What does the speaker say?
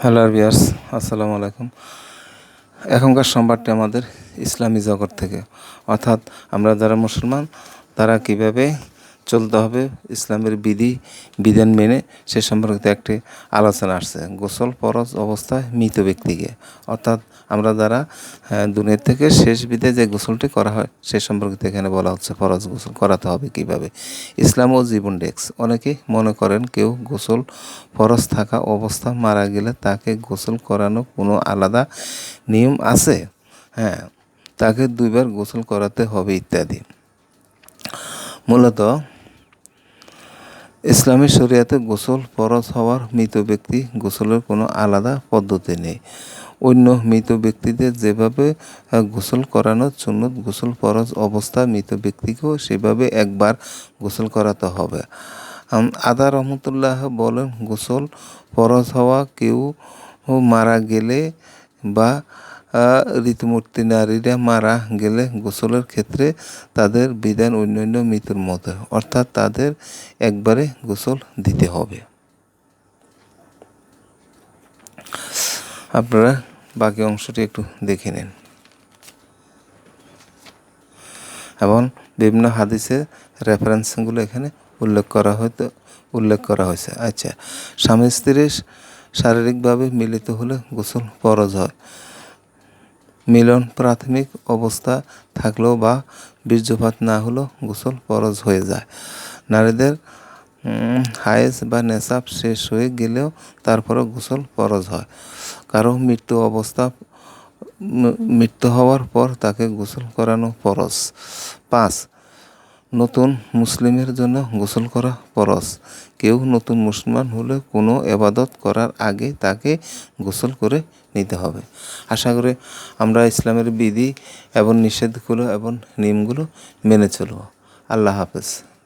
Hello viewers, আসসালামু আলাইকুম। এখনকার সংবাদটি আমাদের ইসলামী জগৎ থেকে, অর্থাৎ আমরা যারা মুসলমান তারা কিভাবে চলতে হবে ইসলামের বিধান মেনে সে সম্পর্কিত একটি আলোচনা আসছে। গোসল ফরজ অবস্থায় মৃত ব্যক্তিকে, অর্থাৎ আমরা যারা দুনিয়া থেকে শেষ বিদায় যে গোসলটি করা হয় সে সম্পর্কিত এখানে বলা হচ্ছে ফরজ গোসল করাতে হবে কিভাবে। ইসলাম ও জীবন ডেস্ক। অনেকেই মনে করেন কেউ গোসল ফরজ থাকা অবস্থা মারা গেলে তাকে গোসল করানো কোনো আলাদা নিয়ম আছে, তাকে 2বার গোসল করাতে হবে ইত্যাদি। মূলত ইসলামী শরিয়াতে গোসল ফরজ হওয়ার মৃত ব্যক্তি গোসলের কোনো আলাদা পদ্ধতি নেই। অন্য মৃত ব্যক্তিদের যেভাবে গোসল করানোর সুন্নত, গোসল ফরজ অবস্থা মৃত ব্যক্তিকেও সেভাবে একবার গোসল করাতে হবে। আদা রহমতুল্লাহ বলেন, গোসল ফরজ হওয়া কেউ মারা গেলে বা ঋতুমূর্তি নারীরা মারা গেলে গোসলের ক্ষেত্রে তাদের বিধান অন্যান্য মৃত্যুর মতো, অর্থাৎ তাদের একবারে গোসল দিতে হবে। আপনারা বাকি অংশটি একটু দেখে নিন। এবং বিভিন্ন হাদিসের রেফারেন্সগুলো এখানে উল্লেখ করা হয়েছে। আচ্ছা, স্বামী স্ত্রীর শারীরিকভাবে মিলিত হলে গোসল ফরজ হয়। মিলন প্রাথমিক অবস্থা থাকলেও বা বীর্যপাত না হলেও গোসল ফরজ হয়ে যায়। নারীদের হায়েজ বা নেশাব শেষ হয়ে গেলেও তারপরে গোসল ফরজ হয়। কারো মৃত্যু হওয়ার পর তাকে গোসল করানো ফরজ। 5. নতুন মুসলিমের জন্য গোসল করা ফরজ। কেউ নতুন মুসলমান হলে কোনো এবাদত করার আগে তাকে গোসল করে নিতে হবে। আশা করি আমরা ইসলামের বিধি এবং নিষেধগুলো এবং নিয়মগুলো মেনে চলব। আল্লাহ হাফেজ।